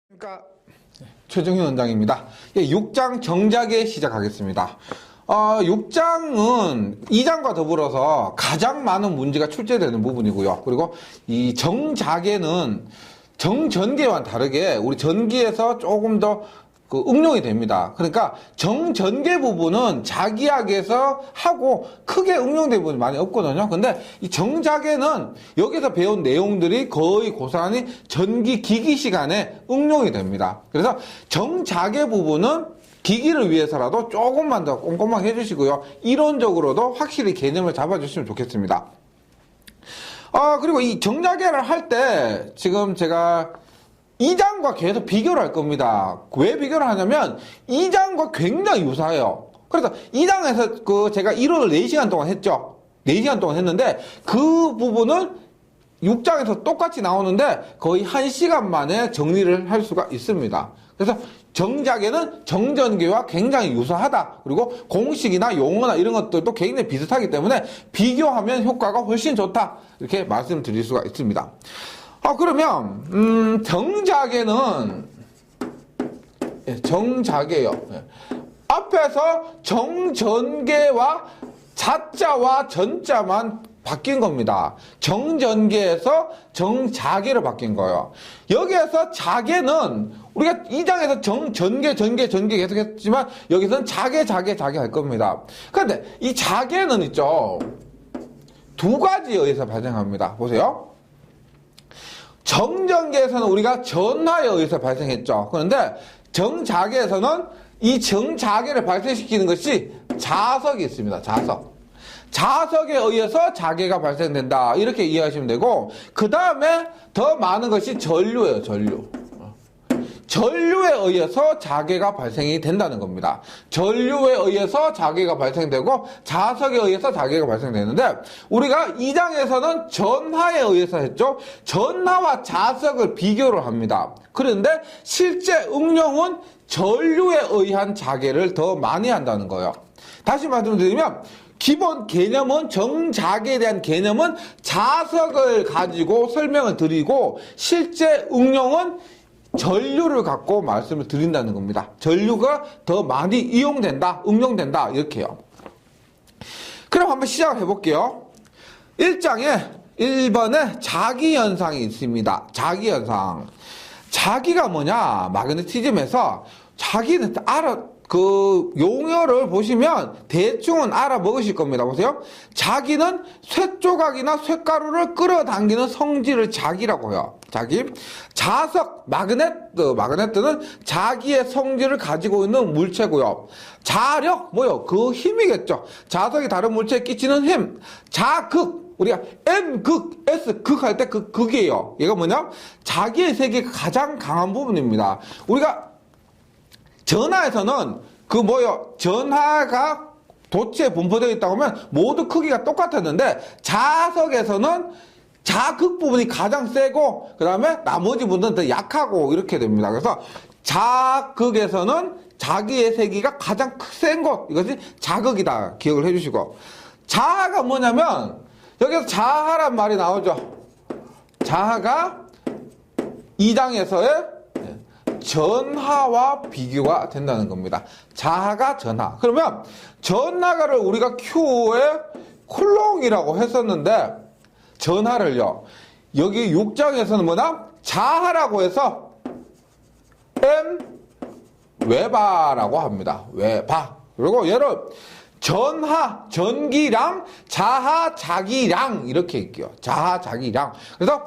그러니까 최정현 원장입니다. 6장 정작에 시작하겠습니다. 6장은 2장과 더불어서 가장 많은 문제가 출제되는 부분이고요. 그리고 이 정작에는 정전개와는 다르게 우리 전기에서 조금 더 응용이 됩니다. 그러니까 정전개 부분은 자기학에서 하고 크게 응용된 부분이 많이 없거든요. 근데 이 정작에는 여기서 배운 내용들이 거의 고스란히 전기 기기 시간에 응용이 됩니다. 그래서 정작의 부분은 기기를 위해서라도 조금만 더 꼼꼼하게 해주시고요. 이론적으로도 확실히 개념을 잡아주시면 좋겠습니다. 그리고 이 정작회를 할 때 지금 제가 2장과 계속 비교를 할 겁니다. 왜 비교를 하냐면 2장과 굉장히 유사해요. 그래서 2장에서 제가 이론을 4시간 동안 했죠. 4시간 동안 했는데 그 부분은 6장에서 똑같이 나오는데 거의 1시간 만에 정리를 할 수가 있습니다. 그래서 정작에는 정전기와 굉장히 유사하다. 그리고 공식이나 용어나 이런 것들도 굉장히 비슷하기 때문에 비교하면 효과가 훨씬 좋다. 이렇게 말씀드릴 수가 있습니다. 그러면 정작에는 정작이에요. 앞에서 정전개와 자자와 전자만 바뀐 겁니다. 정전개에서 정자개로 바뀐 거예요. 여기에서 자개는 우리가 2장에서 전개 계속 했지만 여기서는 자개 할 겁니다. 그런데 이 자개는 있죠. 두 가지에 의해서 발생합니다. 보세요. 정전개에서는 우리가 전하에 의해서 발생했죠. 그런데 정자개에서는 이 정자개를 발생시키는 것이 자석이 있습니다. 자석에 의해서 자개가 발생된다. 이렇게 이해하시면 되고, 그 다음에 더 많은 것이 전류예요. 전류에 의해서 자개가 발생이 된다는 겁니다. 전류에 의해서 자개가 발생되고 자석에 의해서 자개가 발생되는데, 우리가 2장에서는 전하에 의해서 했죠. 전하와 자석을 비교를 합니다. 그런데 실제 응용은 전류에 의한 자개를 더 많이 한다는 거예요. 다시 말씀드리면 기본 개념은 정자개에 대한 개념은 자석을 가지고 설명을 드리고, 실제 응용은 전류를 갖고 말씀을 드린다는 겁니다. 전류가 더 많이 이용된다, 응용된다, 이렇게요. 그럼 한번 시작을 해볼게요. 1장에 1번에 자기현상이 있습니다. 자기현상. 자기가 뭐냐? 마그네티즘에서 자기는 용어를 보시면 대충은 알아먹으실 겁니다. 보세요. 자기는 쇠조각이나 쇠가루를 끌어당기는 성질을 자기라고 해요. 자기. 자석, 마그네트는 자기의 성질을 가지고 있는 물체고요. 자력, 그 힘이겠죠. 자석이 다른 물체에 끼치는 힘. 자극. 우리가 N극, S극 할 때 그 극이에요. 얘가 뭐냐? 자기의 세계가 가장 강한 부분입니다. 우리가 전하에서는 전하가 도체에 분포되어 있다고 하면 모두 크기가 똑같았는데, 자석에서는 자극 부분이 가장 세고, 그 다음에 나머지 부분은 더 약하고, 이렇게 됩니다. 그래서 자극에서는 자기의 세기가 가장 센 곳, 이것이 자극이다. 기억을 해주시고. 자하가 뭐냐면, 여기서 자하란 말이 나오죠. 자하가 2장에서의 전하와 비교가 된다는 겁니다. 자하가 전하. 그러면 전하가를 우리가 Q의 쿨롱이라고 했었는데, 전하를요, 여기 6장에서는 뭐냐? 자하라고 해서 M 웨바라고 합니다. 웨바. 그리고 얘를 전하, 전기량, 자하, 자기량 이렇게 할게요. 자하, 자기량. 그래서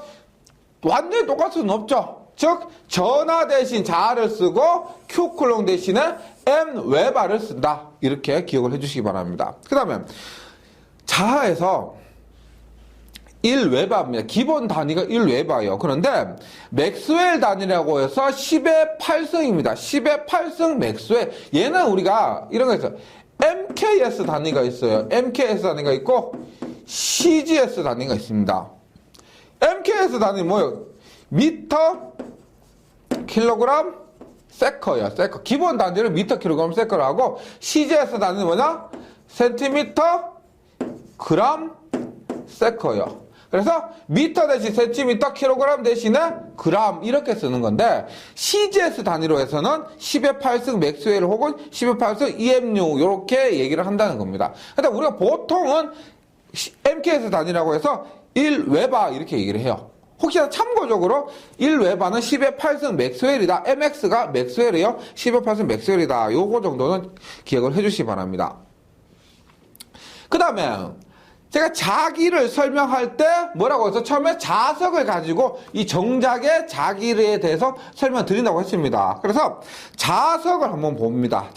완전히 똑같을 수는 없죠. 즉 전하 대신 자하를 쓰고 Q쿨롱 대신에 M 웨바를 쓴다. 이렇게 기억을 해주시기 바랍니다. 그 다음에 자하에서 1웨바입니다. 기본 단위가 1웨바예요. 그런데 맥스웰 단위라고 해서 10의 8승입니다. 10의 8승 맥스웰. 얘는 우리가 이런 거 있어요. MKS 단위가 있어요. MKS 단위가 있고 CGS 단위가 있습니다. MKS 단위 뭐예요? 미터, 킬로그램, 세커예요. 세커. 기본 단위를 미터, 킬로그램, 세커로 하고, CGS 단위는 뭐냐? 센티미터, 그램, 세커예요. 그래서 미터 대신 센티미터, 킬로그램 대신에 그램 이렇게 쓰는 건데 CGS 단위로 해서는 10의 8승 맥스웰 혹은 10의 8승 EMU 이렇게 얘기를 한다는 겁니다. 근데 우리가 보통은 MKS 단위라고 해서 1웨바 이렇게 얘기를 해요. 혹시나 참고적으로 1웨바는 10의 8승 맥스웰이다. MX가 맥스웰이에요. 10의 8승 맥스웰이다. 요거 정도는 기억을 해주시기 바랍니다. 그 다음에 제가 자기를 설명할 때 뭐라고 해서 처음에 자석을 가지고 이 정작의 자기에 대해서 설명드린다고 했습니다. 그래서 자석을 한번 봅니다.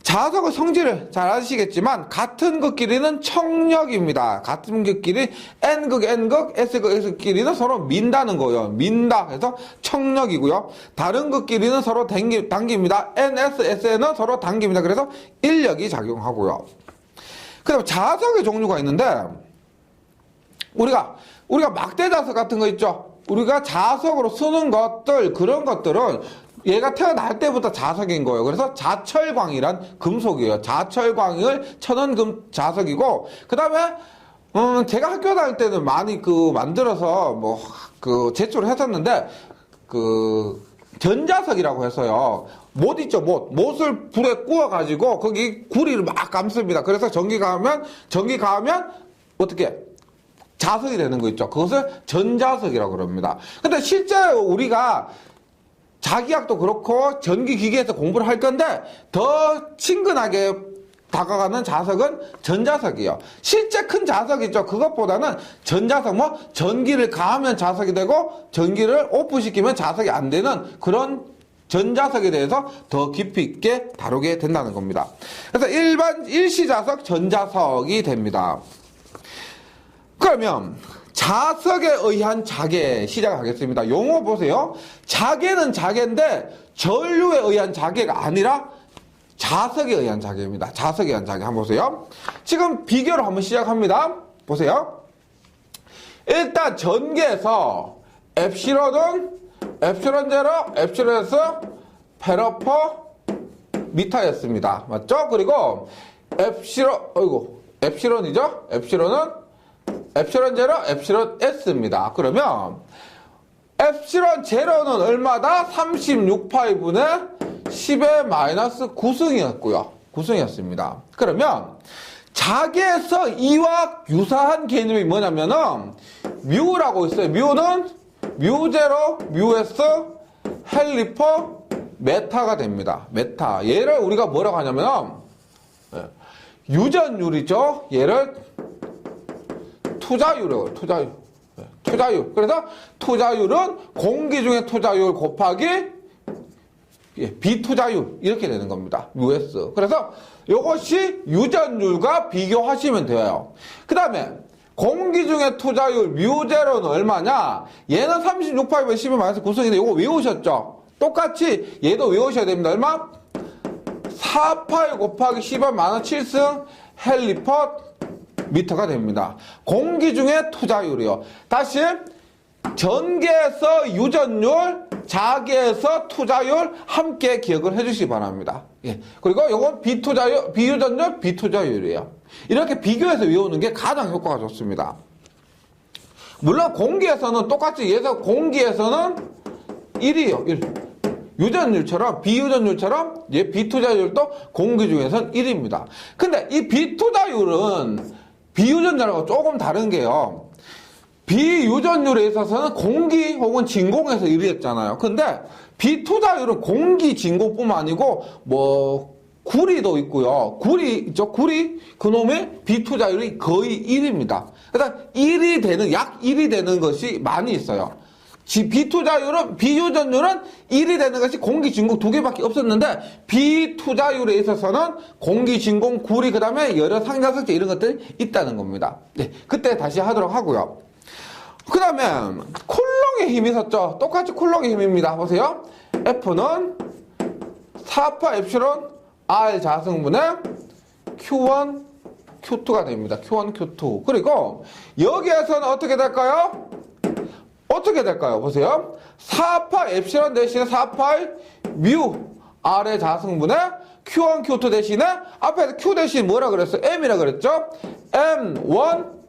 자석의 성질을 잘 아시겠지만 같은 극끼리는 청력입니다. 같은 극끼리 N극, S극, S극끼리는 서로 민다는 거예요. 민다 해서 청력이고요. 다른 극끼리는 서로 당깁니다. NS, SN은 서로 당깁니다. 그래서 인력이 작용하고요. 그 다음에 자석의 종류가 있는데 우리가 막대 자석 같은 거 있죠. 우리가 자석으로 쓰는 것들 그런 것들은 얘가 태어날 때부터 자석인 거예요. 그래서 자철광이란 금속이에요. 자철광을 천연금 자석이고 그 다음에 제가 학교 다닐 때는 많이 만들어서 제출을 했었는데 전자석이라고 해서요. 못 있죠, 못. 못을 불에 구워가지고 거기 구리를 막 감습니다. 그래서 전기가 가면 어떻게? 자석이 되는 거 있죠. 그것을 전자석이라고 그럽니다. 근데 실제 우리가 자기학도 그렇고 전기기계에서 공부를 할 건데 더 친근하게 다가가는 자석은 전자석이에요. 실제 큰 자석 있죠. 그것보다는 전자석, 전기를 가하면 자석이 되고 전기를 오프시키면 자석이 안 되는 그런 전자석에 대해서 더 깊이 있게 다루게 된다는 겁니다. 그래서 일반 일시자석, 전자석이 됩니다. 그러면 자석에 의한 자개 시작하겠습니다. 용어 보세요. 자개는 자개인데 전류에 의한 자개가 아니라 자석에 의한 자개입니다. 자석에 의한 자개 한번 보세요. 지금 비교를 한번 시작합니다. 보세요. 일단 전기에서 엡실론은 엡실론 제로, 엡실론 S, 페러퍼 미터였습니다. 맞죠? 그리고 엡실론이죠? 엡실론은 엡실론 제로, 엡실론 S입니다. 그러면 엡실론 제로는 얼마다? 36파이분의 10의 마이너스 9승이었고요. 9승이었습니다. 그러면 자기에서 이와 유사한 개념이 뭐냐면은 뮤라고 있어요. 뮤는 뮤제로, 뮤S, 헬리퍼, 메타가 됩니다. 메타. 얘를 우리가 뭐라고 하냐면은 유전율이죠. 얘를 투자율이에요. 투자율. 그래서 투자율은 공기 중의 투자율 곱하기 비투자율 이렇게 되는 겁니다. US. 그래서 이것이 유전율과 비교하시면 돼요. 그 다음에 공기 중의 투자율 뮤제로는 얼마냐? 얘는 36파이브에 10의 마이너스 9승인데 이거 외우셨죠? 똑같이 얘도 외우셔야 됩니다. 얼마? 4파이 곱하기 10의 마이너스 7승 헬리퍼 미터가 됩니다. 공기 중에 투자율이요. 다시 전기에서 유전율, 자기에서 투자율 함께 기억을 해주시기 바랍니다. 예. 그리고 이건 비유전율, 비투자율이에요. 이렇게 비교해서 외우는 게 가장 효과가 좋습니다. 물론 공기에서는 똑같이 공기에서는 1이에요. 1. 유전율처럼 비유전율처럼 비투자율도 공기 중에서는 1입니다. 근데 이 비투자율은 비유전율하고 조금 다른 게요. 비유전율에 있어서는 공기 혹은 진공에서 1위였잖아요. 근데 비투자율은 공기 진공뿐만 아니고 구리도 있고요. 구리 있죠? 구리 그놈의 비투자율이 거의 1입니다. 그래서 약 1이 되는 것이 많이 있어요. 비유전율은 1이 되는 것이 공기 진공 2개밖에 없었는데 비투자율에 있어서는 공기 진공, 구리, 그 다음에 여러 상자석재 이런 것들이 있다는 겁니다. 네, 그때 다시 하도록 하고요. 그 다음에 쿨롱의 힘이 있었죠. 똑같이 쿨롱의 힘입니다. 보세요. F는 4파 엡실론 R 자승분의 Q1, Q2가 됩니다. Q1, Q2. 그리고 여기에서는 어떻게 될까요? 보세요. 4파 엡실론 대신에 4파이 뮤 R의 자승분의 Q1, Q2 대신에 앞에서 Q 대신 뭐라 그랬어요? M이라 그랬죠? M1,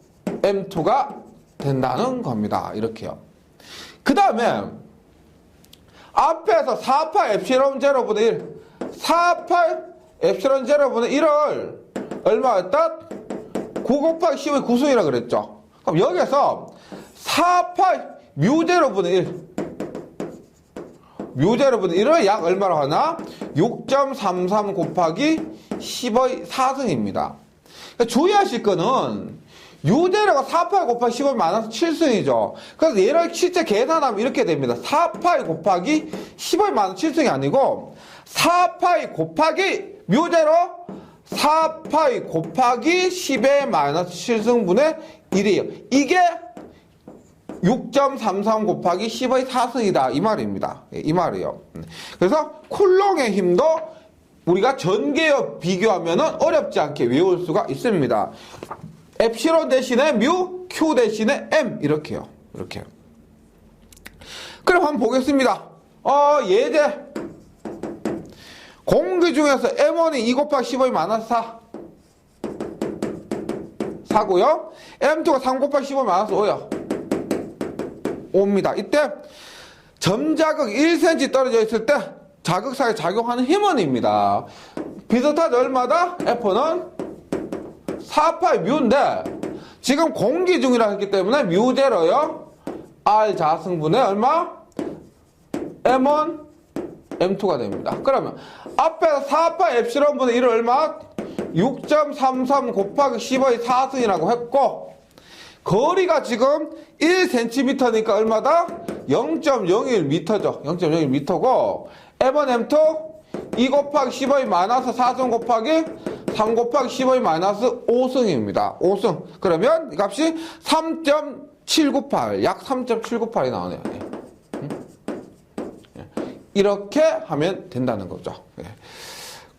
M2가 된다는 겁니다. 이렇게요. 그 다음에 앞에서 4파 엡실론 제로분의 1, 4파 엡실론 제로분의 1을 얼마였다? 9 곱하기 10의 구승이라고 그랬죠. 그럼 여기서 4파 뮤 제로분의 1, 뮤 제로분의 1을 약 얼마로 하나? 6.33 곱하기 10의 4승입니다. 그러니까 주의하실 거는 유제로가 4파이 곱하기 10을 마이너스 7승이죠. 그래서 얘를 실제 계산하면 이렇게 됩니다. 4파이 곱하기 10을 마이너스 7승이 아니고 4파이 곱하기 뮤제로 4파이 곱하기 10의 마이너스 7승분의 1이에요. 이게 6.33 곱하기 10의 4승이다. 이 말입니다. 이 말이에요. 그래서 쿨롱의 힘도 우리가 전개와 비교하면 어렵지 않게 외울 수가 있습니다. 엡실론 대신에 뮤, q 대신에 m 이렇게요. 이렇게. 그럼 한번 보겠습니다. 예제. 공기 중에서 m1이 2 곱하기 10의 마이너스 4. 4고요. m2가 3 곱하기 10의 마이너스 5요. 5입니다. 이때 점자극 1cm 떨어져 있을 때 자극사에 작용하는 힘은입니다. 비슷하죠? 얼마다? F는 4파이 뮤인데 지금 공기 중이라 했기 때문에 뮤 제로요. R 자승분의 얼마? M1, M2가 됩니다. 그러면 앞에서 4파이 엡실론 분의 1을 얼마? 6.33 곱하기 10의 4승이라고 했고 거리가 지금 1cm니까 얼마다? 0.01m죠. 0.01m고 M1, M2 2 곱하기 10의 마이너스 4승 곱하기 3 곱하기 10의 마이너스 5승입니다. 5승. 그러면 이 값이 3.798, 약 3.798이 나오네요. 이렇게 하면 된다는 거죠.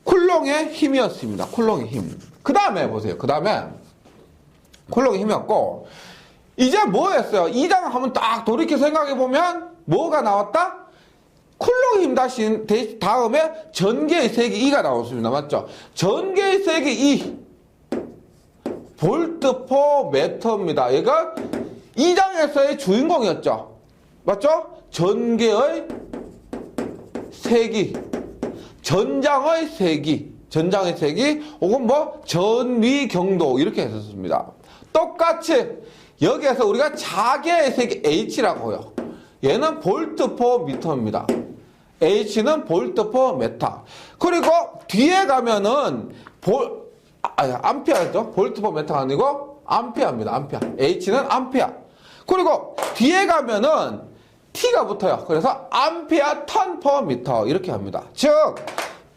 쿨롱의 힘이었습니다. 쿨롱의 힘. 그 다음에 보세요. 그 다음에 쿨롱의 힘이었고 이제 뭐였어요? 2장 한번 딱 돌이켜 생각해보면 뭐가 나왔다? 쿨롱의 힘 다음에 전개의 세기 2가 나왔습니다. 맞죠? 전개의 세기 2 볼트 퍼 미터입니다. 얘가 2장에서의 주인공이었죠. 맞죠? 전개의 세기, 전장의 세기, 혹은 뭐 전위 경도 이렇게 했었습니다. 똑같이 여기에서 우리가 자개의 세기 H라고요. 얘는 볼트 퍼 미터입니다. H는 볼트 퍼 메타. 그리고 뒤에 가면은 암페어죠. 볼트 퍼 메타가 아니고 암페어입니다. 암페어. H는 암페어. 그리고 뒤에 가면은 T가 붙어요. 그래서 암페어 턴 퍼 미터 이렇게 합니다. 즉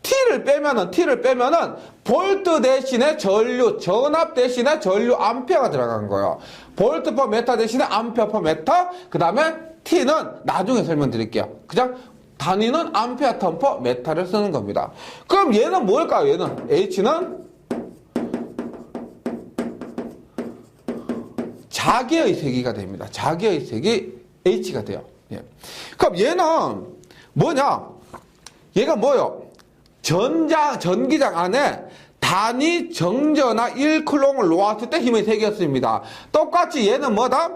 T를 빼면은 볼트 대신에 전류, 전압 대신에 전류 암페어가 들어간 거예요. 볼트 퍼 메타 대신에 암페어 퍼 메타. 그 다음에 T는 나중에 설명드릴게요. 그냥 단위는 암페어 턴 퍼 메타를 쓰는 겁니다. 그럼 얘는 뭘까요? 얘는 H는 자기의 세기가 됩니다. 자기의 세기 H가 돼요. 예. 그럼 얘는 뭐냐? 얘가 뭐요? 전기장 안에 단위 정전화 1쿨롱을 놓았을 때 힘의 세기였습니다. 똑같이 얘는 뭐다?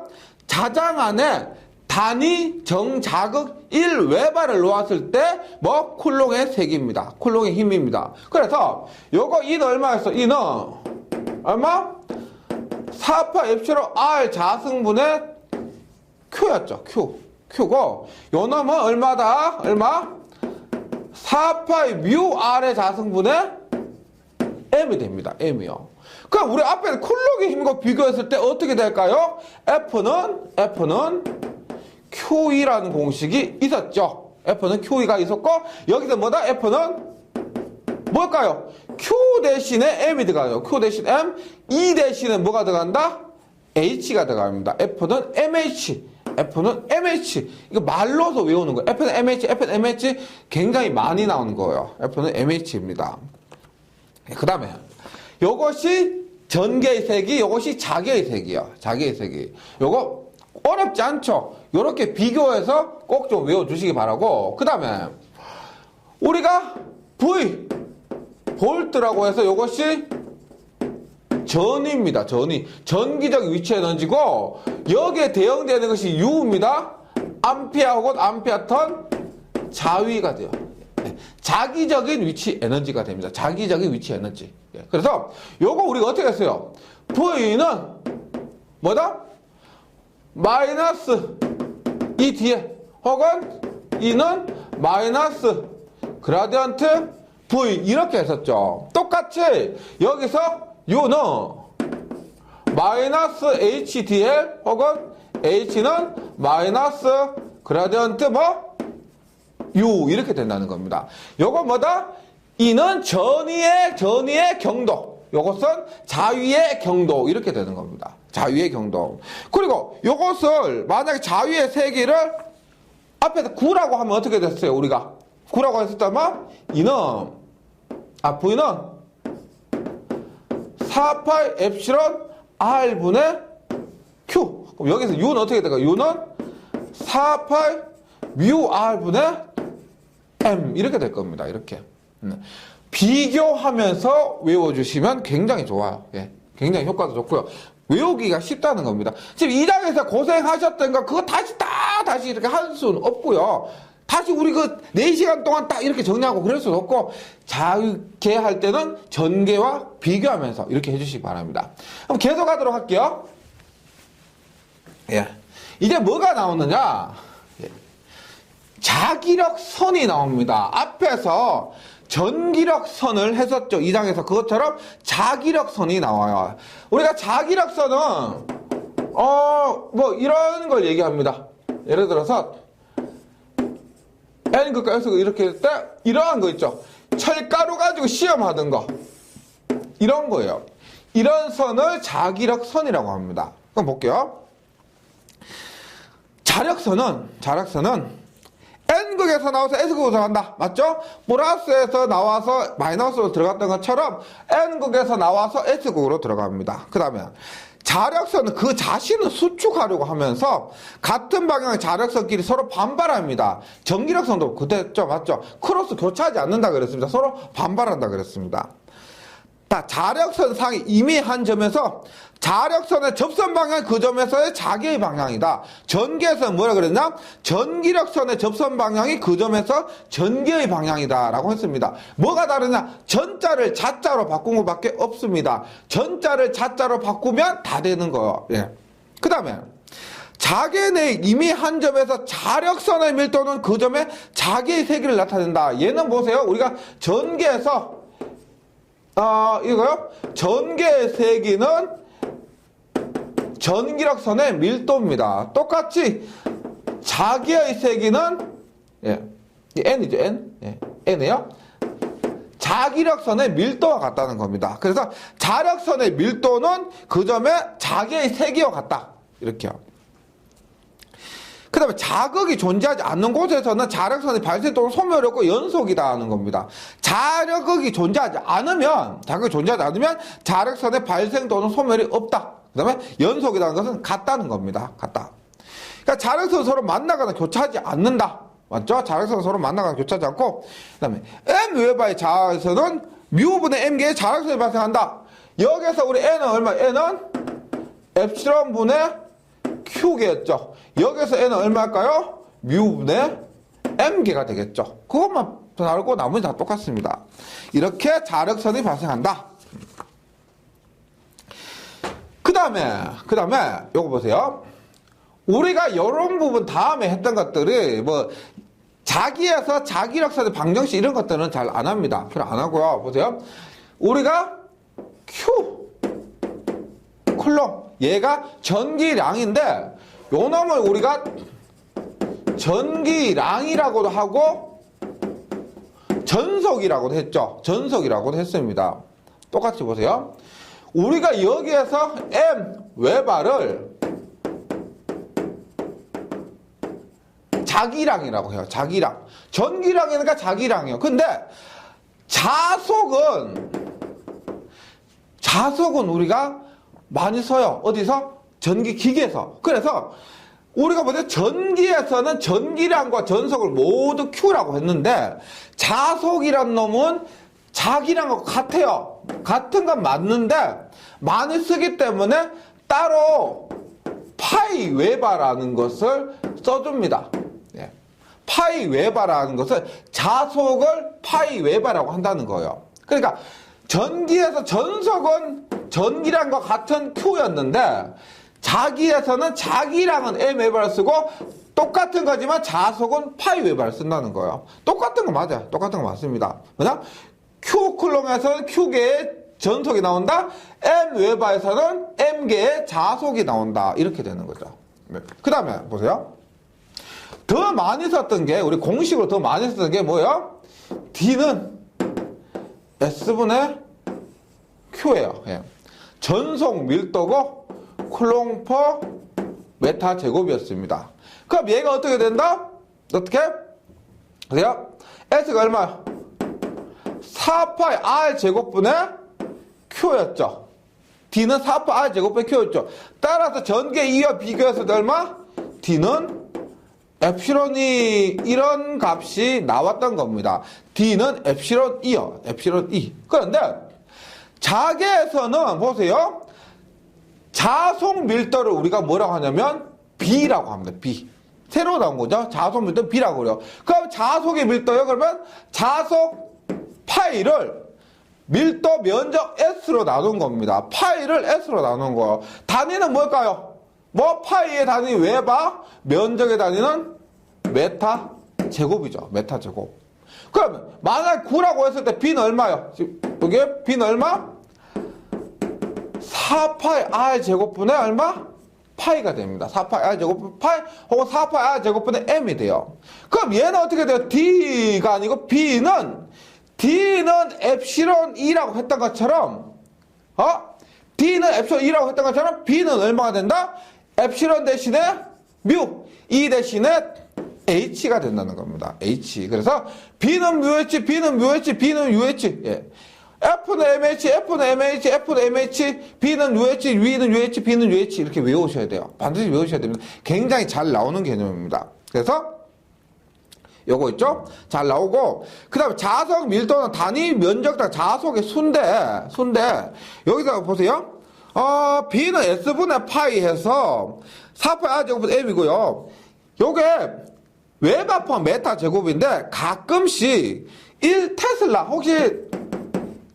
자장 안에 단위 정자극 1웨바를 놓았을 때 뭐 쿨롱의 세기입니다. 쿨롱의 힘입니다. 그래서 요거 E는 얼마였어? E는 얼마? 4파 엡실론 R 자승분의 Q였죠. Q고 요 놈은 얼마다? 얼마? 4파이 뮤 R의 자승분의 M이 됩니다. M이요. 그럼 우리 앞에 쿨롱의 힘과 비교했을 때 어떻게 될까요? F는 QE라는 공식이 있었죠. F는 QE가 있었고 여기서 뭐다? F는 뭘까요? Q 대신에 M이 들어가요. Q 대신 M, E 대신에 뭐가 들어간다? H가 들어갑니다. F는 MH. 이거 말로서 외우는 거예요. F는 MH 굉장히 많이 나오는 거예요. F는 MH입니다. 그 다음에 요것이 전개의 세기, 요것이 자개의 세기요. 자개의 세기. 요거 어렵지 않죠? 요렇게 비교해서 꼭 좀 외워주시기 바라고. 그 다음에 우리가 V 볼트라고 해서 요것이 전위입니다. 전위. 전기적 위치 에너지고 여기에 대응되는 것이 U입니다. 암페어 혹은 암페어턴 자위가 돼요. 자기적인 위치 에너지가 됩니다. 자기적인 위치 에너지. 그래서 요거 우리가 어떻게 했어요? V는 뭐다? 마이너스 이 뒤에 혹은 E는 마이너스 그라디언트 V 이렇게 했었죠. 똑같이 여기서 U는 마이너스 HDL 혹은 H는 마이너스 그라디언트 뭐? U 이렇게 된다는 겁니다. 요거 뭐다? E는 전위의 경도. 요것은 자위의 경도 이렇게 되는 겁니다. 자위의 경도. 그리고 요것을 만약에 자위의 세기를 앞에서 9라고 하면 어떻게 됐어요? 우리가 9라고 했었다면 V는 4파이 엡실론 R분의 Q. 그럼 여기서 U는 어떻게 될까요? U는 4파이 뮤 R분의 M 이렇게 될 겁니다. 이렇게. 비교하면서 외워주시면 굉장히 좋아요. 예. 굉장히 효과도 좋고요. 외우기가 쉽다는 겁니다. 지금 2장에서 고생하셨던 거 그거 다시 이렇게 할 수는 없고요. 다시 우리 그 4시간 동안 딱 이렇게 정리하고 그럴 수는 없고 자유계 할 때는 전개와 비교하면서 이렇게 해주시기 바랍니다. 그럼 계속 하도록 할게요. 예. 이제 뭐가 나오느냐? 예. 자기력선이 나옵니다. 앞에서 전기력선을 했었죠. 2장에서 그것처럼 자기력선이 나와요. 우리가 자기력선은 뭐 이런 걸 얘기합니다. 예를 들어서 N극과 S극 이렇게 할 때 이러한 거 있죠. 철가루 가지고 시험하던 거 이런 거예요. 이런 선을 자기력선이라고 합니다. 그럼 볼게요. 자력선은 N극에서 나와서 S극으로 들어간다. 맞죠? 플러스에서 나와서 마이너스로 들어갔던 것처럼 N극에서 나와서 S극으로 들어갑니다. 그 다음에 자력선은 그 자신을 수축하려고 하면서 같은 방향의 자력선끼리 서로 반발합니다. 전기력선도 그랬죠. 맞죠? 크로스 교차하지 않는다 그랬습니다. 서로 반발한다 그랬습니다. 자력선 상이 이미 한 점에서 자력선의 접선 방향이 그 점에서의 자기의 방향이다. 전기에서는 뭐라 그랬냐? 전기력선의 접선 방향이 그 점에서 전기의 방향이다 라고 했습니다. 뭐가 다르냐? 전자를 자자로 바꾼 것밖에 없습니다. 전자를 자자로 바꾸면 다 되는 거예요. 예. 그 다음에 자기 내 이미 한 점에서 자력선의 밀도는 그 점에 자기의 세기를 나타낸다. 얘는 보세요. 우리가 전기에서 이거요? 전기의 세기는 전기력선의 밀도입니다. 똑같이 자기의 세기는 N이죠. N이에요. 자기력선의 밀도와 같다는 겁니다. 그래서 자력선의 밀도는 그 점에 자기의 세기와 같다. 이렇게요. 그 다음에 자극이 존재하지 않는 곳에서는 자력선의 발생 또는 소멸이 없고 연속이다 하는 겁니다. 자극이 존재하지 않으면 자력선의 발생 또는 소멸이 없다. 그 다음에 연속이라는 것은 같다는 겁니다. 같다. 그러니까 자력선은 서로 만나거나 교차하지 않는다. 맞죠? 자력선은 서로 만나거나 교차하지 않고, 그 다음에 M 웨바의 자에서는 뮤분의 M개의 자력선이 발생한다. 여기서 우리 N은 얼마? N은 엡실론 분의 Q개였죠. 여기서 N은 얼마일까요? 뮤분의 M개가 되겠죠. 그것만 다르고 나머지 다 똑같습니다. 이렇게 자력선이 발생한다. 그 다음에 요거 보세요. 우리가 이런 부분 다음에 했던 것들이 자기에서 자기력선의 방정식 이런 것들은 잘 안 합니다. 필요 안 하고요. 보세요. 우리가 Q 쿨롬 얘가 전기량인데 요 놈을 우리가 전기량이라고도 하고 전속이라고도 했죠. 전속이라고도 했습니다. 똑같이 보세요. 우리가 여기에서 M 웨바를 자기량이라고 해요. 자기량. 전기량이니까 자기량이에요. 근데 자석은 우리가 많이 써요. 어디서? 전기기기에서. 그래서 우리가 보세요. 전기에서는 전기량과 전속을 모두 Q라고 했는데 자석이란 놈은 자기량하고 같아요. 같은 건 맞는데 많이 쓰기 때문에 따로 파이 웨바라는 것을 써줍니다. 예. 파이 웨바라는 것을 자속을 파이 웨바라고 한다는 거예요. 그러니까 전기에서 전속은 전기량과 같은 Q였는데 자기에서는 자기량은 m 웨바를 쓰고 똑같은 거지만 자속은 파이 웨바를 쓴다는 거예요. 똑같은 거 맞아요. 똑같은 거 맞습니다. 그냥 Q 쿨롱에서는 Q개의 전속이 나온다. m 웨바에서는 m개의 자속이 나온다. 이렇게 되는 거죠. 그 다음에 보세요. 더 많이 썼던 게 우리 공식으로 더 많이 썼던 게 뭐예요? D는 S분의 Q예요. 예. 전속 밀도고 쿨롱 퍼 메타 제곱이었습니다. 그럼 얘가 어떻게 된다? 어떻게? 보세요. S가 얼마? 4파이 R 제곱분의 Q였죠. D는 4파이 R 제곱분의 Q였죠. 따라서 전개 2와 비교해서 얼마? D는 엡실론이 이런 값이 나왔던 겁니다. D는 엡실론 2요. 엡실론 2. 그런데 자개에서는 보세요. 자속 밀도를 우리가 뭐라고 하냐면 B라고 합니다. B. 새로 나온 거죠. 자속 밀도 B라고 그래요. 그럼 자속의 밀도요. 그러면 자속 파이를 밀도 면적 S로 나눈 겁니다. 파이를 S로 나눈 거예요. 단위는 뭘까요? 뭐 파이의 단위 웨바, 면적의 단위는 메타 제곱이죠. 메타 제곱. 그러면 만약 9라고 했을 때 B는 얼마요? 여기에 B는 얼마? 4파이 R 제곱분의 얼마? 파이가 됩니다. 4파이 R 제곱분 파이 혹은 4파이 R 제곱분의 M이 돼요. 그럼 얘는 어떻게 돼요? D가 아니고 D는 엡실론 2라고 했던 것처럼 D는 엡실론 2라고 했던 것처럼 B는 얼마가 된다? 엡실론 대신에 뮤, E 대신에 H가 된다는 겁니다. H. 그래서 B는 뮤H, B는 뮤H, B는 UH. 예. F는 MH, F는 MH, F는 MH, B는 UH, V는 UH, B는 UH 이렇게 외우셔야 돼요. 반드시 외우셔야 됩니다. 굉장히 잘 나오는 개념입니다. 그래서 요거 있죠? 잘 나오고 그 다음에 자석 밀도는 단위 면적당 자석의 수인데 여기서 보세요. B는 S분의 파이 해서 4파이 R 제곱은 M이고요. 요게 웨바 퍼 메타 제곱인데 가끔씩 1테슬라 혹시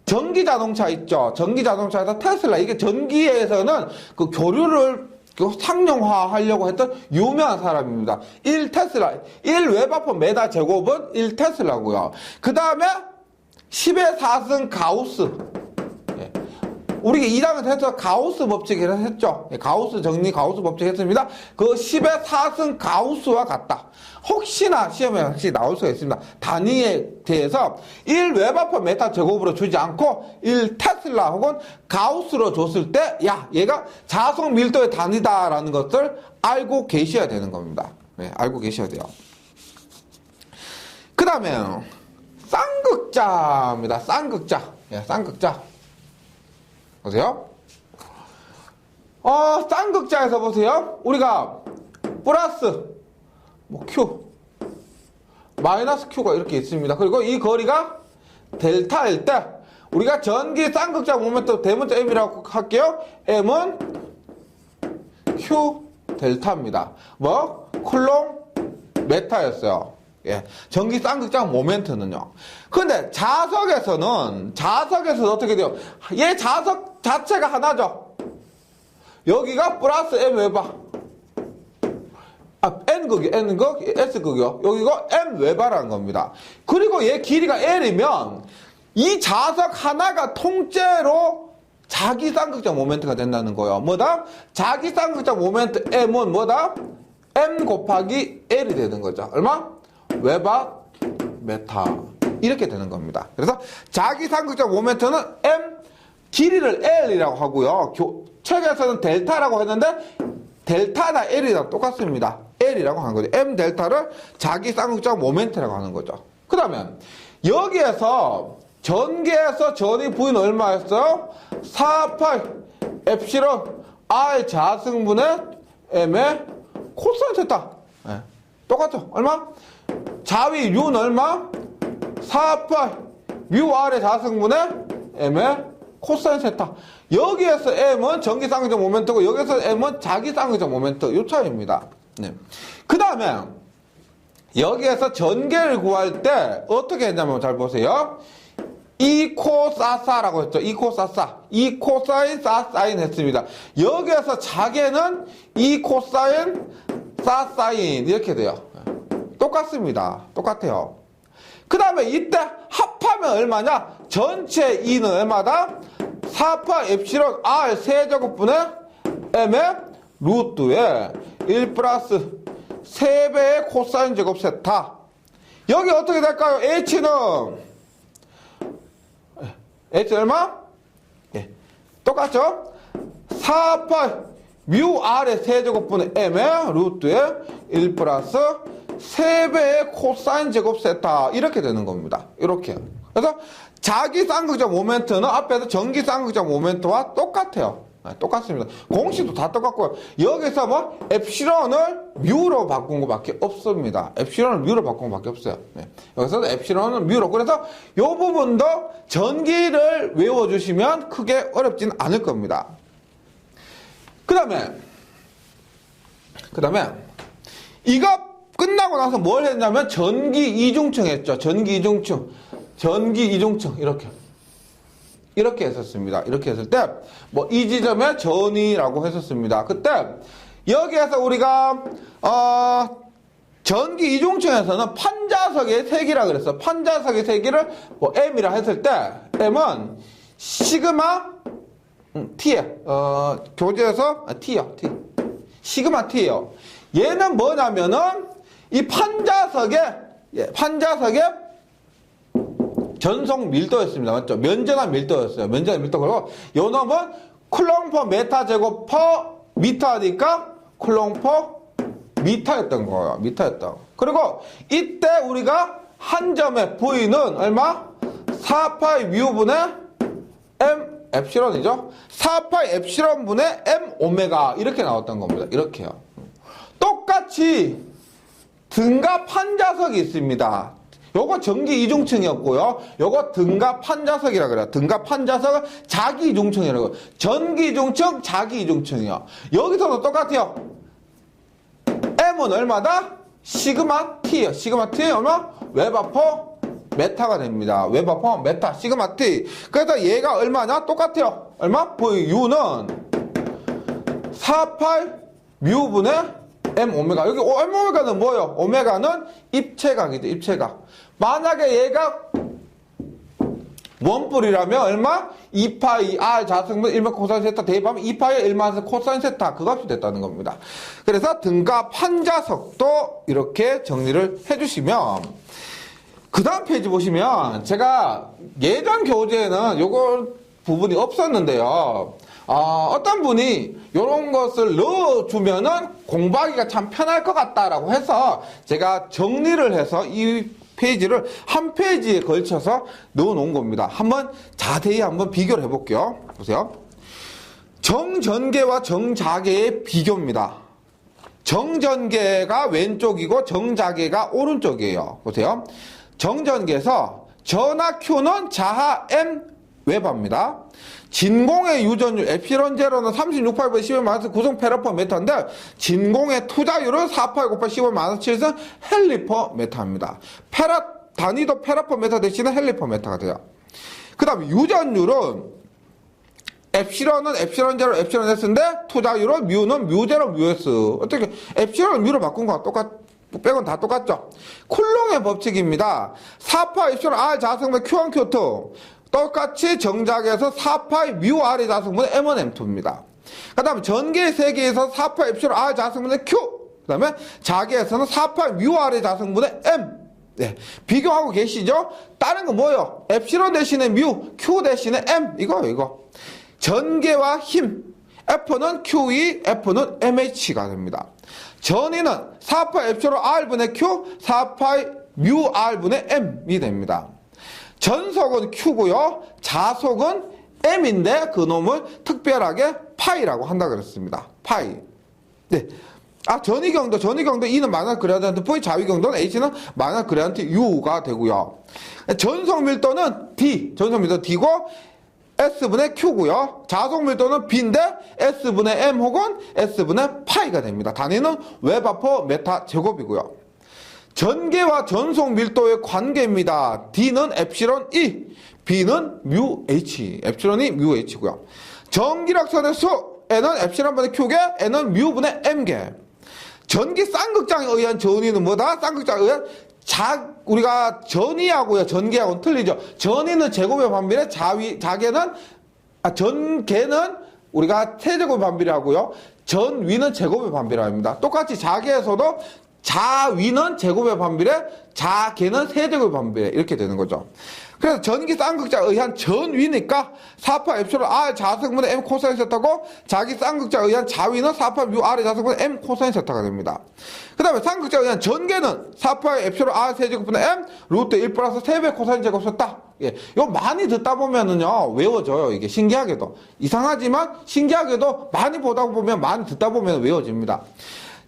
전기자동차 있죠? 전기자동차에서 테슬라 이게 전기에서는 그 교류를 상용화 하려고 했던 유명한 사람입니다. 1테슬라 1웨바퍼 메다 제곱은 1테슬라고요. 그 다음에 10의 4승 가우스. 예. 우리가 2단원 해서 가우스 법칙이라 했죠. 예. 가우스 정리 가우스 법칙 했습니다. 그 10의 4승 가우스와 같다. 혹시나 시험에 혹시 나올 수가 있습니다. 단위에 대해서 1웨바퍼 메타 제곱으로 주지 않고 1테슬라 혹은 가우스로 줬을 때 야 얘가 자속 밀도의 단위다라는 것을 알고 계셔야 되는 겁니다. 네, 알고 계셔야 돼요. 그 다음에 쌍극자입니다. 쌍극자. 예, 쌍극자. 보세요. 쌍극자에서 보세요. 우리가 플러스 Q 마이너스 Q가 이렇게 있습니다. 그리고 이 거리가 델타일 때 우리가 전기 쌍극자 모멘트 대문자 M이라고 할게요. M은 Q 델타입니다. 뭐? 쿨롱 메타였어요. 예. 전기 쌍극자 모멘트는요. 근데 자석에서는 어떻게 돼요? 얘 자석 자체가 하나죠. 여기가 플러스 M 웨바. N극이, N극, S극이요. 여기가 M 웨바라는 겁니다. 그리고 얘 길이가 L이면 이 자석 하나가 통째로 자기 쌍극자 모멘트가 된다는 거예요. 뭐다? 자기 쌍극자 모멘트 M은 뭐다? M 곱하기 L이 되는 거죠. 얼마? 웨바 메타. 이렇게 되는 겁니다. 그래서 자기 쌍극자 모멘트는 M, 길이를 L이라고 하고요. 책에서는 델타라고 했는데 델타나 L이랑 똑같습니다. L이라고 하는 거죠. M 델타를 자기 쌍극자 모멘트라고 하는 거죠. 그 다음에 여기에서 전개에서 전위 V는 얼마였어요? 4파이 엡실론 R 자승분의 M의 코사인 세타. 네. 똑같죠? 얼마? 자위 U는 얼마? 4파이 뮤 R의 자승분의 M의 코사인 세타. 여기에서 M은 전기 쌍극적 모멘트고 여기서 M은 자기 쌍극적 모멘트 요 차이입니다. 네. 그 다음에 여기에서 전개를 구할 때 어떻게 했냐면 잘 보세요. 이코사사라고 했죠. 이코사사. 이코사인 사사인 했습니다. 여기에서 자개는 이코사인 사사인 이렇게 돼요. 똑같습니다. 똑같아요. 그 다음에 이때 합하면 얼마냐? 전체 E는 얼마다? 4파 엡실론 R 세제곱분의 M의 루트에 1 플러스 3배의 코사인 제곱 세타. 여기 어떻게 될까요? H는 얼마? 예. 똑같죠? 4파 뮤 R의 세제곱분의 M의 루트에 1 플러스 3배의 코사인 제곱 세타. 이렇게 되는 겁니다. 이렇게. 그래서 자기 쌍극적 모멘트는 앞에서 전기 쌍극적 모멘트와 똑같아요. 똑같습니다. 공식도 다 똑같고요. 여기서 뭐 엡실론을 뮤로 바꾼 것밖에 없습니다. 엡실론을 뮤로 바꾼 것밖에 없어요. 네. 여기서도 엡실론은 뮤로. 그래서 이 부분도 전기를 외워주시면 크게 어렵진 않을 겁니다. 그 다음에 이거 끝나고 나서 뭘 했냐면 전기 이중층 했죠. 전기 이중층 이렇게 했었습니다. 이렇게 했을 때 뭐 이 지점에 전이라고 했었습니다. 그때 여기에서 우리가 전기 이중층에서는 판자석의 세기라 그랬어. 판자석의 세기를 뭐 M이라 했을 때 M은 시그마 T에 교재에서 T요. T. 시그마 T예요. 얘는 뭐냐면은 이 판자석의 전속 밀도였습니다. 맞죠? 면전한 밀도였어요. 면전한 밀도. 그리고 요 놈은 쿨롱 퍼 메타 제곱 퍼 미터니까 쿨롱 퍼 미터였던 거예요. 미터였던. 그리고 이때 우리가 한 점의 V는 얼마? 4파이 뮤분의 M 엡실론이죠. 4파이 엡실론분의 M 오메가 이렇게 나왔던 겁니다. 이렇게요. 똑같이 등가 판자석이 있습니다. 요거 전기 이중층이었고요. 요거 등가 판자석이라 그래요. 등가 판자석은 자기 이중층이라고. 전기 이중층, 자기 이중층이요. 여기서도 똑같아요. M은 얼마다? 시그마 T요. 시그마 T 얼마? 웨바퍼 메타가 됩니다. 웨바퍼 메타 시그마 T. 그래서 얘가 얼마냐? 똑같아요. 얼마? U는 48 뮤분의 M 오메가. 여기 M 오메가는 뭐예요? 오메가는 입체각이죠. 입체각. 만약에 얘가 원뿔이라면 얼마? 2파이 R 자승분 1만 코사인 세타 대입하면 2파이 1만 코사인 세타 그 값이 됐다는 겁니다. 그래서 등가 판자석도 이렇게 정리를 해주시면 그 다음 페이지 보시면 제가 예전 교재에는 요거 부분이 없었는데요. 어떤 분이 이런 것을 넣어주면은 공부하기가 참 편할 것 같다라고 해서 제가 정리를 해서 이 페이지를 한 페이지에 걸쳐서 넣어놓은 겁니다. 한번 자세히 한번 비교를 해볼게요. 보세요. 정전개와 정자개의 비교입니다. 정전개가 왼쪽이고 정자개가 오른쪽이에요. 보세요. 정전개에서 전하 Q는 자하 M 웨버입니다. 진공의 유전율 엡실론 제로는 36,800 10의 구성 페라퍼 메타인데 진공의 투자율은 4,8 곱하기 10의 7은 헬리퍼 메타입니다. 단위도 페라퍼 메타 대신에 헬리퍼 메타가 돼요. 그 다음에 유전율은 엡실론은 엡실론 제로 엡실론 S인데 투자율은 뮤는 뮤 제로 뮤 S. 어떻게 엡실론을 뮤로 바꾼 거랑 빼곤 다 똑같죠. 쿨롱의 법칙입니다. 4파 엡실론 R 자성분 Q1 Q2 똑같이 정작에서 4파이 뮤 R의 자성분은 M1 M2입니다. 그 다음에 전개의 세계에서 4파이 엡실론 R 자성분의 Q. 그 다음에 자개에서는 4파이 뮤 R의 자성분의 M. 네. 비교하고 계시죠? 다른 건 뭐예요? 엡실론 대신에 뮤, Q 대신에 M. 이거. 전개와 힘. F는 QE, F는 MH가 됩니다. 전위는 4파이 엡실론 R분의 Q, 4파이 뮤 R분의 M이 됩니다. 전속은 Q고요. 자속은 M인데 그 놈을 특별하게 파이라고 한다 그랬습니다. 파이. 네. 전위경도 E는 마이너스 그레디언트 V, 자위경도는 H는 마이너스 그레디언트 U가 되고요. 전속 밀도는 D, 전속 밀도 D고 S분의 Q고요. 자속 밀도는 B인데 S분의 M 혹은 S분의 파이가 됩니다. 단위는 웨바퍼 메타 제곱이고요. 전개와 전속 밀도의 관계입니다. D는 엡실론 E, B는 뮤 H. 엡실론이 뮤 H고요. 전기락선의 수, N은 엡실론분의 Q개, N은 뮤분의 M개. 전기 쌍극장에 의한 전위는 뭐다? 쌍극장에 의한 우리가 전위하고요, 전개하고는 틀리죠. 전위는 제곱의 반비례, 전개는 우리가 세제곱의 반비례 하고요. 전위는 제곱의 반비례 합니다. 똑같이 자개에서도 자위는 제곱의 반비례, 자개는 세제곱의 반비례 이렇게 되는 거죠. 그래서 전기 쌍극자에 의한 전위니까 4파 엡실론 R 자석분의 M 코사인 세타고 자기 쌍극자에 의한 자위는 4파 뮤 R의 자석분의 M 코사인 세타가 됩니다. 그 다음에 쌍극자에 의한 전개는 4파 엡실론 R 세제곱분의 M 루트 1 플러스 3배 코사인 제곱 세타. 예, 이거 많이 듣다 보면은요 외워져요. 이게 신기하게도 이상하지만 신기하게도 많이 보다 보면 많이 듣다 보면 외워집니다.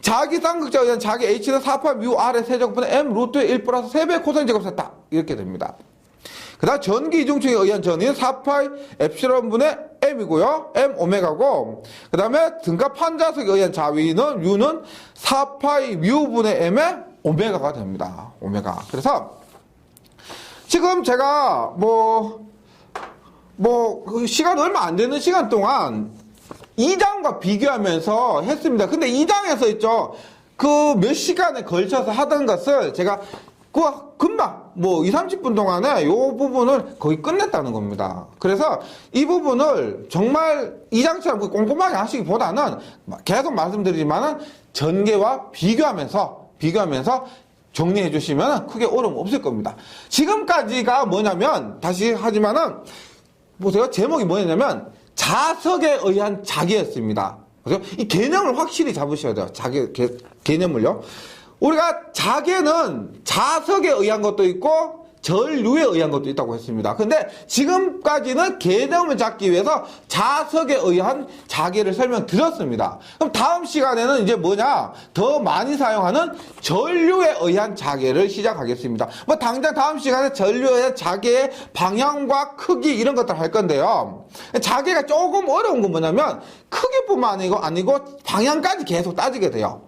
자기 쌍극자에 의한 자기 H는 4파 뮤 R의 세제곱분의 M 루트 1 플러스 3배 코사인 제곱 세타 이렇게 됩니다. 그 다음 전기 이중층에 의한 전위는 4파이 엡실론분의 M이고요. M 오메가고 그 다음에 등가 판자석에 의한 자위는 U는 4파이 뮤분의 M의 오메가가 됩니다. 오메가. 그래서 지금 제가 시간 얼마 안 되는 시간 동안 2장과 비교하면서 했습니다. 근데 2장에서 있죠. 그 몇 시간에 걸쳐서 하던 것을 제가 금방 2, 30분 동안에 이 부분을 거의 끝냈다는 겁니다. 그래서 이 부분을 정말 2장처럼 꼼꼼하게 하시기보다는 계속 말씀드리지만은 전개와 비교하면서 정리해 주시면 크게 어려움 없을 겁니다. 지금까지가 뭐냐면 다시 하지만은 보세요. 제목이 뭐냐면 자석에 의한 자개였습니다. 그래서 이 개념을 확실히 잡으셔야 돼요. 개념을요. 우리가 자개는 자석에 의한 것도 있고 전류에 의한 것도 있다고 했습니다. 근데 지금까지는 개념을 잡기 위해서 자석에 의한 자개를 설명드렸습니다. 그럼 다음 시간에는 이제 더 많이 사용하는 전류에 의한 자개를 시작하겠습니다. 당장 다음 시간에 전류에 의한 자개의 방향과 크기 이런 것들 할 건데요. 자개가 조금 어려운 건 뭐냐면 크기뿐만 아니고 방향까지 계속 따지게 돼요.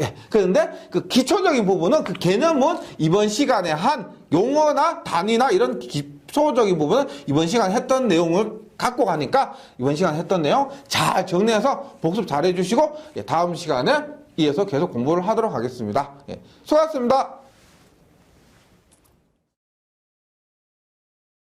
예. 그런데 그 기초적인 부분은 그 개념은 이번 시간에 한 용어나 단위나 이런 기초적인 부분은 이번 시간에 했던 내용을 갖고 가니까 이번 시간에 했던 내용 잘 정리해서 복습 잘 해주시고 다음 시간에 이어서 계속 공부를 하도록 하겠습니다. 예. 수고하셨습니다.